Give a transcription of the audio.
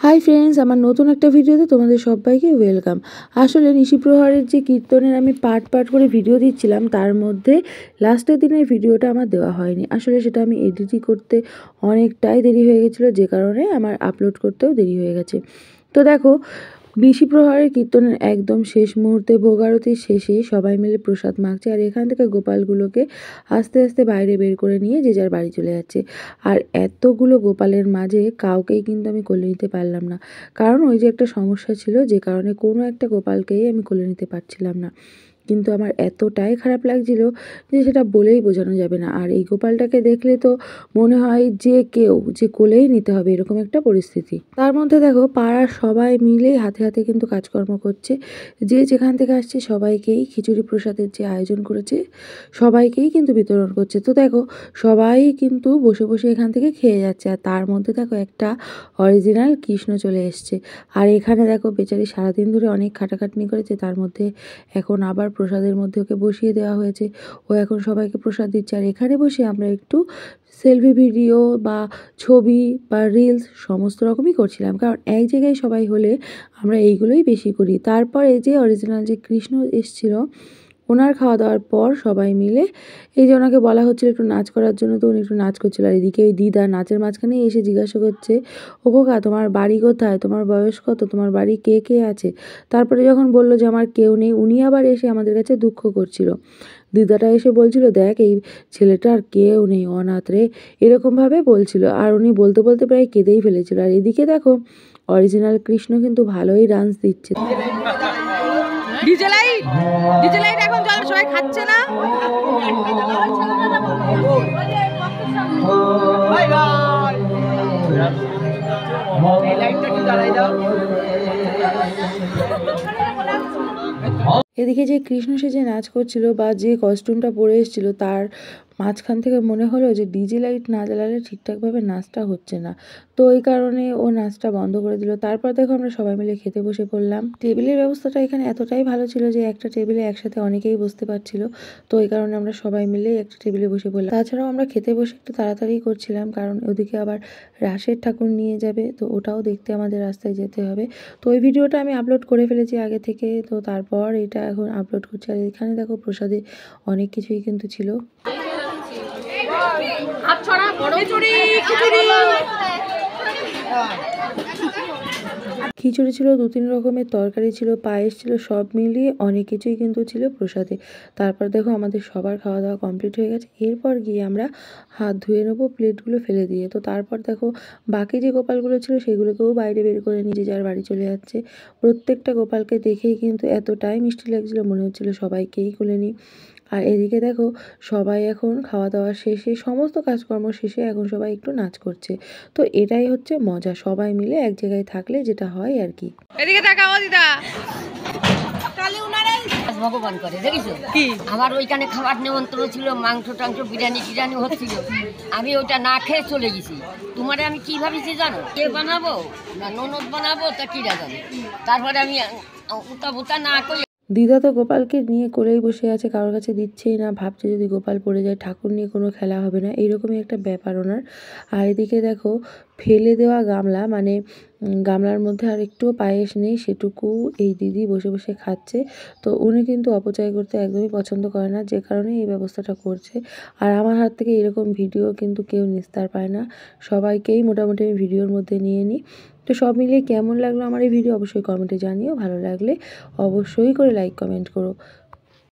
Hi friends, আমার নতুন একটা ভিডিওতে তোমাদের সবাইকে ওয়েলকাম। আসলে নিশি প্রহরের যে কীর্তনের আমি পার্ট পার্ট করে ভিডিও দিচ্ছিলাম, তার মধ্যে লাস্টের দিনের ভিডিওটা আমার দেওয়া হয়নি। আসলে সেটা আমি এডিটই করতে অনেকটাই দেরি হয়ে গেছিলো, যে কারণে আমার আপলোড করতেও দেরি হয়ে গেছে। তো দেখো, নিশি প্রহরের কীর্তনের একদম শেষ মুহূর্তে ভোগ আরতির শেষে সবাই মিলে প্রসাদ মাখছে, আর এখান থেকে গোপালগুলোকে আস্তে আস্তে বাইরে বের করে নিয়ে যে যার বাড়ি চলে যাচ্ছে। আর এতগুলো গোপালের মাঝে কাউকেই কিন্তু আমি কোলে নিতে পারলাম না, কারণ ওই যে একটা সমস্যা ছিল, যে কারণে কোনো একটা গোপালকেই আমি কোলে নিতে পারছিলাম না। কিন্তু আমার এতটাই খারাপ লাগছিল যে সেটা বলেই বোঝানো যাবে না। আর এই গোপালটাকে দেখলে তো মনে হয় যে কেউ যে কোলেই নিতে হবে, এরকম একটা পরিস্থিতি। তার মধ্যে দেখো, পাড়ার সবাই মিলেই হাতে হাতে কিন্তু কাজকর্ম করছে। যে যেখান থেকে আসছে সবাইকেই খিচুড়ি প্রসাদের যে আয়োজন করেছে, সবাইকেই কিন্তু বিতরণ করছে। তো দেখো, সবাই কিন্তু বসে বসে এখান থেকে খেয়ে যাচ্ছে। আর তার মধ্যে দেখো, একটা অরিজিনাল কৃষ্ণ চলে এসছে। আর এখানে দেখো, বেচারি সারাদিন ধরে অনেক খাটাখাটনি করেছে, তার মধ্যে এখন আবার প্রসাদের মধ্যে ওকে বসিয়ে দেওয়া হয়েছে। ও এখন সবাইকে প্রসাদ দিচ্ছে। আর এখানে বসে আমরা একটু সেলফি ভিডিও বা ছবি বা রিলস সমস্ত রকমই করছিলাম, কারণ এক জায়গায় সবাই হলে আমরা এইগুলোই বেশি করি। তারপরে যে অরিজিনাল যে কৃষ্ণ এসেছিল, ওনার খাওয়া দাওয়ার পর সবাই মিলে এই যে ওনাকে বলা হচ্ছিল একটু নাচ করার জন্য, তো উনি একটু নাচ করছিল। আর এদিকে ওই দিদা নাচের মাঝখানে এসে জিজ্ঞাসা করছে, ও খোকা, তোমার বাড়ি কোথায়, তোমার বয়স কত, তোমার বাড়ি কে কে আছে। তারপরে যখন বললো যে আমার কেউ নেই, উনি আবার এসে আমাদের কাছে দুঃখ করছিল। দিদাটা এসে বলছিল, দেখ এই ছেলেটার কেউ নেই, অনাথ রে, এরকমভাবে বলছিল। আর উনি বলতে বলতে প্রায় কেঁদেই ফেলেছিল। আর এদিকে দেখো, অরিজিনাল কৃষ্ণ কিন্তু ভালোই ডান্স দিচ্ছে। ডিজে লাইট, ডিজে লাইট এখন জল সবাই খাচ্ছে না। বাই বাই, এই লাইটটা একটু জ্বালাই দাও। এদিকে যে কৃষ্ণ সেজে নাচ করছিল বা যে কস্টিউমটা পরে এসেছিল, তার মাঝখান থেকে মনে হলো যে ডিজে লাইট না জ্বালালে ঠিকঠাকভাবে নাচটা হচ্ছে না। তো ওই কারণে ও নাচটা বন্ধ করে দিল। তারপর দেখো, আমরা সবাই মিলে খেতে বসে পড়লাম। টেবিলের ব্যবস্থাটা এখানে এতটাই ভালো ছিল যে একটা টেবিলে একসাথে অনেকেই বসতে পারছিল। তো ওই কারণে আমরা সবাই মিলে একটা টেবিলে বসে পড়লাম। তাছাড়াও আমরা খেতে বসে একটু তাড়াতাড়ি করছিলাম, কারণ ওদিকে আবার রাসের ঠাকুর নিয়ে যাবে, তো ওটাও দেখতে আমাদের রাস্তায় যেতে হবে। তো ওই ভিডিওটা আমি আপলোড করে ফেলেছি আগে থেকে, তো তারপর এটা এখন আপলোড করছি। আর এখানে দেখো, প্রসাদে অনেক কিছুই কিন্তু ছিল। খিচুড়ি ছিল, 2-3 রকমের তরকারি ছিল, পায়েস ছিল, সব মিলিয়ে অনেক কিছুই কিন্তু ছিল প্রসাদে। তারপর দেখো, আমাদের সবার খাওয়া দাওয়া কমপ্লিট হয়ে গেছে। এরপর গিয়ে আমরা হাত ধুয়ে নেবো প্লেটগুলো ফেলে দিয়ে। তো তারপর দেখো, বাকি যে গোপালগুলো ছিল সেগুলোকেও বাইরে বের করে নিয়ে যার বাড়ি চলে যাচ্ছে। প্রত্যেকটা গোপালকে দেখেই কিন্তু এতটাই মিষ্টি লাগছিল, মনে হচ্ছিল সবাইকেই কোলে নিই। আর এদিকে দেখো, সবাই এখন খাওয়া দাওয়া শেষে, সমস্ত কাজকর্ম শেষে এখন সবাই একটু নাচ করছে। তো এটাই হচ্ছে মজা, সবাই মিলে এক জায়গায় থাকলে যেটা হয় আর কি। এদিকে তাকাও দিদা। ভগবান করে দেখিছো কি, আমার ওইখানে খাবার নিমন্ত্রণ ছিল, মাংস টাংস বিরিয়ানি টিরিয়ানি হচ্ছিল, আমি ওইটা না খেয়ে চলে গেছি। তোমারে আমি কি ভাবিছি জানো, কে বানাবো না ননদ বানাবো, তা কিরা জানো। তারপরে আমি উতা বুতা না করে, দিদা তো গোপালকে নিয়ে কোলেই বসে আছে, কারোর কাছে দিচ্ছেই না, ভাবছে যদি গোপাল পড়ে যায় ঠাকুর নিয়ে কোনো খেলা হবে না, এইরকমই একটা ব্যাপার ওনার। আর এদিকে দেখো, ফেলে দেওয়া গামলা, মানে গামলার মধ্যে আর একটুও পায়েস নেই, সেটুকু এই দিদি বসে বসে খাচ্ছে। তো উনি কিন্তু অপচয় করতে একদমই পছন্দ করে না, যে কারণে এই ব্যবস্থাটা করছে। আর আমার হাত থেকে এরকম ভিডিও কিন্তু কেউ নিস্তার পায় না, সবাইকেই মোটামুটি আমি ভিডিওর মধ্যে নিয়ে নিই। তো সব মিলিয়ে কেমন লাগলো আমার এই ভিডিও অবশ্যই কমেন্টে জানিও। ভালো লাগলে অবশ্যই করে লাইক কমেন্ট করো।